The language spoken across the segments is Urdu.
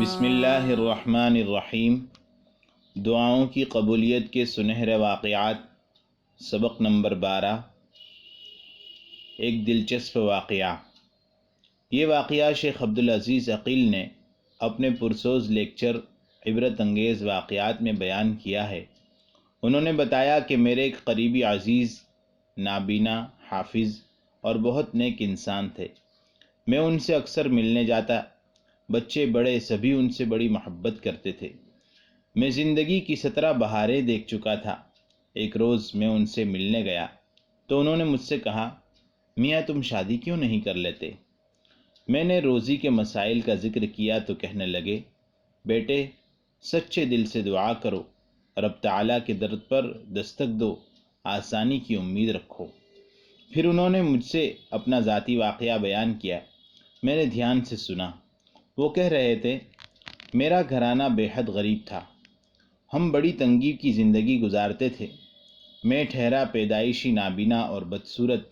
بسم اللہ الرحمن الرحیم۔ دعاؤں کی قبولیت کے سنہرے واقعات، سبق نمبر 12۔ ایک دلچسپ واقعہ۔ یہ واقعہ شیخ عبدالعزیز عقیل نے اپنے پرسوز لیکچر عبرت انگیز واقعات میں بیان کیا ہے۔ انہوں نے بتایا کہ میرے ایک قریبی عزیز نابینا، حافظ اور بہت نیک انسان تھے۔ میں ان سے اکثر ملنے جاتا، بچے بڑے سبھی ان سے بڑی محبت کرتے تھے۔ میں زندگی کی 17 بہاریں دیکھ چکا تھا۔ ایک روز میں ان سے ملنے گیا تو انہوں نے مجھ سے کہا، میاں تم شادی کیوں نہیں کر لیتے؟ میں نے روزی کے مسائل کا ذکر کیا تو کہنے لگے، بیٹے سچے دل سے دعا کرو، رب تعالیٰ کے در پر دستک دو، آسانی کی امید رکھو۔ پھر انہوں نے مجھ سے اپنا ذاتی واقعہ بیان کیا۔ میں نے دھیان سے سنا۔ وہ کہہ رہے تھے، میرا گھرانہ بے حد غریب تھا، ہم بڑی تنگی کی زندگی گزارتے تھے۔ میں ٹھہرا پیدائشی نابینا اور بدصورت،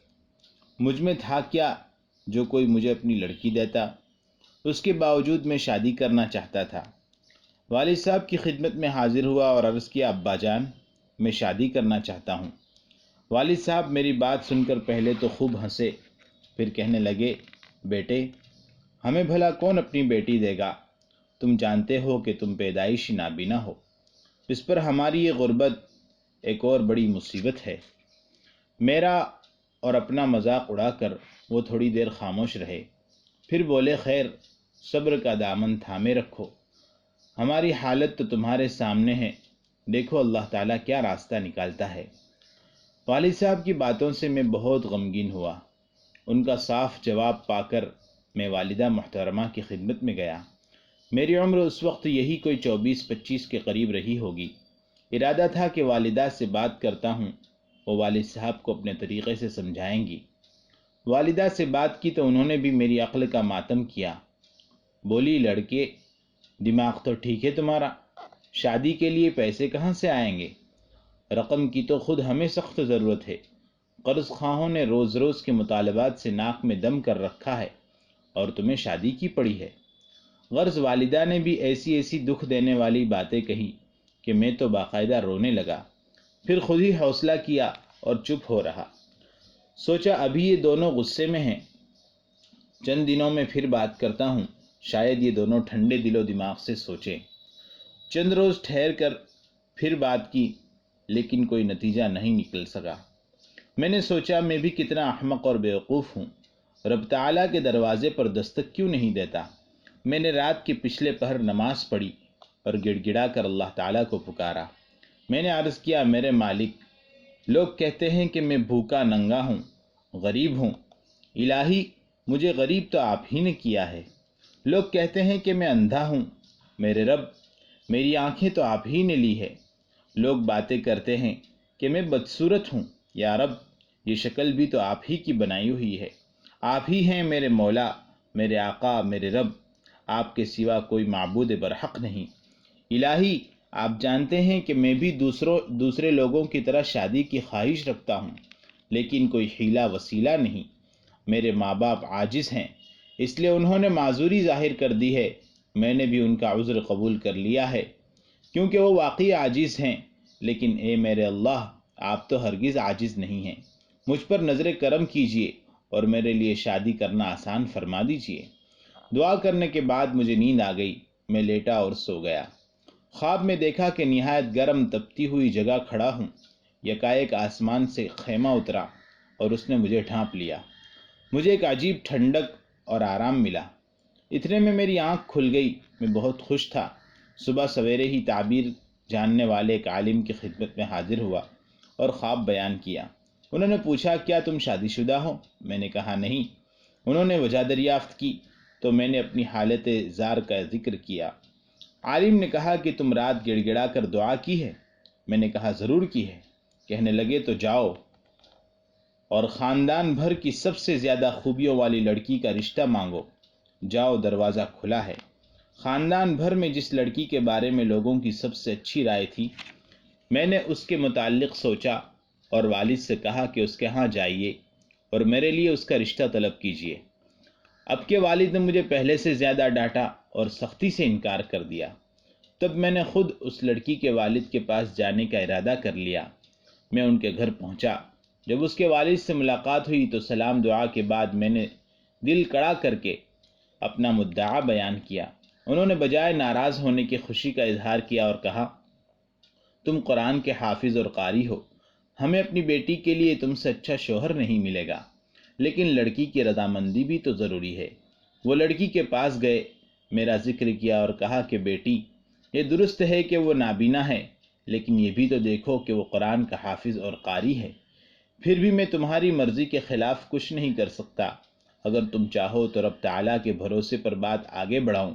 مجھ میں تھا کیا جو کوئی مجھے اپنی لڑکی دیتا؟ اس کے باوجود میں شادی کرنا چاہتا تھا۔ والد صاحب کی خدمت میں حاضر ہوا اور عرض کیا، ابا جان میں شادی کرنا چاہتا ہوں۔ والد صاحب میری بات سن کر پہلے تو خوب ہنسے، پھر کہنے لگے، بیٹے ہمیں بھلا کون اپنی بیٹی دے گا؟ تم جانتے ہو کہ تم پیدائشی نابینا ہو، اس پر ہماری یہ غربت ایک اور بڑی مصیبت ہے۔ میرا اور اپنا مذاق اڑا کر وہ تھوڑی دیر خاموش رہے، پھر بولے، خیر صبر کا دامن تھامے رکھو، ہماری حالت تو تمہارے سامنے ہے، دیکھو اللہ تعالیٰ کیا راستہ نکالتا ہے۔ والد صاحب کی باتوں سے میں بہت غمگین ہوا۔ ان کا صاف جواب پا کر میں والدہ محترمہ کی خدمت میں گیا۔ میری عمر اس وقت یہی کوئی 24-25 کے قریب رہی ہوگی۔ ارادہ تھا کہ والدہ سے بات کرتا ہوں، وہ والد صاحب کو اپنے طریقے سے سمجھائیں گی۔ والدہ سے بات کی تو انہوں نے بھی میری عقل کا ماتم کیا۔ بولی، لڑکے دماغ تو ٹھیک ہے تمہارا، شادی کے لیے پیسے کہاں سے آئیں گے؟ رقم کی تو خود ہمیں سخت ضرورت ہے، قرض خواہوں نے روز روز کے مطالبات سے ناک میں دم کر رکھا ہے اور تمہیں شادی کی پڑی ہے۔ غرض والدہ نے بھی ایسی دکھ دینے والی باتیں کہی کہ میں تو باقاعدہ رونے لگا، پھر خود ہی حوصلہ کیا اور چپ ہو رہا۔ سوچا ابھی یہ دونوں غصے میں ہیں، چند دنوں میں پھر بات کرتا ہوں، شاید یہ دونوں ٹھنڈے دل و دماغ سے سوچیں۔ چند روز ٹھہر کر پھر بات کی، لیکن کوئی نتیجہ نہیں نکل سکا۔ میں نے سوچا میں بھی کتنا احمق اور بیوقوف ہوں، رب تعالیٰ کے دروازے پر دستک کیوں نہیں دیتا؟ میں نے رات کے پچھلے پہر نماز پڑھی اور گڑ گڑا کر اللہ تعالیٰ کو پکارا۔ میں نے عرض کیا، میرے مالک، لوگ کہتے ہیں کہ میں بھوکا ننگا ہوں، غریب ہوں، الہی مجھے غریب تو آپ ہی نے کیا ہے۔ لوگ کہتے ہیں کہ میں اندھا ہوں، میرے رب میری آنکھیں تو آپ ہی نے لی ہے۔ لوگ باتیں کرتے ہیں کہ میں بدصورت ہوں، یا رب یہ شکل بھی تو آپ ہی کی بنائی ہوئی ہے۔ آپ ہی ہیں میرے مولا، میرے آقا، میرے رب، آپ کے سوا کوئی معبود برحق نہیں۔ الہی آپ جانتے ہیں کہ میں بھی دوسرے لوگوں کی طرح شادی کی خواہش رکھتا ہوں، لیکن کوئی حیلہ وسیلہ نہیں۔ میرے ماں باپ عاجز ہیں، اس لیے انہوں نے معذوری ظاہر کر دی ہے، میں نے بھی ان کا عذر قبول کر لیا ہے، کیونکہ وہ واقعی عاجز ہیں۔ لیکن اے میرے اللہ، آپ تو ہرگز عاجز نہیں ہیں، مجھ پر نظر کرم کیجیے اور میرے لیے شادی کرنا آسان فرما دیجیے۔ دعا کرنے کے بعد مجھے نیند آ گئی، میں لیٹا اور سو گیا۔ خواب میں دیکھا کہ نہایت گرم تپتی ہوئی جگہ کھڑا ہوں، یکایک آسمان سے خیمہ اترا اور اس نے مجھے ڈھانپ لیا۔ مجھے ایک عجیب ٹھنڈک اور آرام ملا۔ اتنے میں میری آنکھ کھل گئی، میں بہت خوش تھا۔ صبح سویرے ہی تعبیر جاننے والے ایک عالم کی خدمت میں حاضر ہوا اور خواب بیان کیا۔ انہوں نے پوچھا، کیا تم شادی شدہ ہو؟ میں نے کہا نہیں۔ انہوں نے وجہ دریافت کی تو میں نے اپنی حالت زار کا ذکر کیا۔ عالم نے کہا کہ تم رات گڑ گڑا کر دعا کی ہے؟ میں نے کہا ضرور کی ہے۔ کہنے لگے، تو جاؤ اور خاندان بھر کی سب سے زیادہ خوبیوں والی لڑکی کا رشتہ مانگو، جاؤ دروازہ کھلا ہے۔ خاندان بھر میں جس لڑکی کے بارے میں لوگوں کی سب سے اچھی رائے تھی، میں نے اس کے متعلق سوچا اور والد سے کہا کہ اس کے ہاں جائیے اور میرے لیے اس کا رشتہ طلب کیجیے۔ اب کے والد نے مجھے پہلے سے زیادہ ڈانٹا اور سختی سے انکار کر دیا۔ تب میں نے خود اس لڑکی کے والد کے پاس جانے کا ارادہ کر لیا۔ میں ان کے گھر پہنچا۔ جب اس کے والد سے ملاقات ہوئی تو سلام دعا کے بعد میں نے دل کڑا کر کے اپنا مدعا بیان کیا۔ انہوں نے بجائے ناراض ہونے کی خوشی کا اظہار کیا اور کہا، تم قرآن کے حافظ اور قاری ہو، ہمیں اپنی بیٹی کے لیے تم سے اچھا شوہر نہیں ملے گا، لیکن لڑکی کی رضامندی بھی تو ضروری ہے۔ وہ لڑکی کے پاس گئے، میرا ذکر کیا اور کہا کہ بیٹی، یہ درست ہے کہ وہ نابینا ہے، لیکن یہ بھی تو دیکھو کہ وہ قرآن کا حافظ اور قاری ہے۔ پھر بھی میں تمہاری مرضی کے خلاف کچھ نہیں کر سکتا۔ اگر تم چاہو تو رب تعالیٰ کے بھروسے پر بات آگے بڑھاؤں۔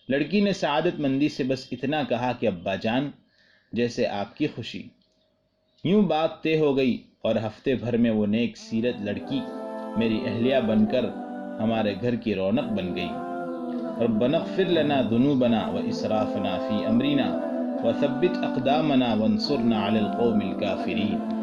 لڑکی نے سعادت مندی سے بس اتنا کہا کہ ابا جان، جیسے آپ کی خوشی۔ یوں بات طے ہو گئی اور ہفتے بھر میں وہ نیک سیرت لڑکی میری اہلیہ بن کر ہمارے گھر کی رونق بن گئی۔ ربنا اغفر لنا ذنوبنا واسرافنا فی امرنا وثبت اقدامنا وانصرنا علی القوم الکافرین۔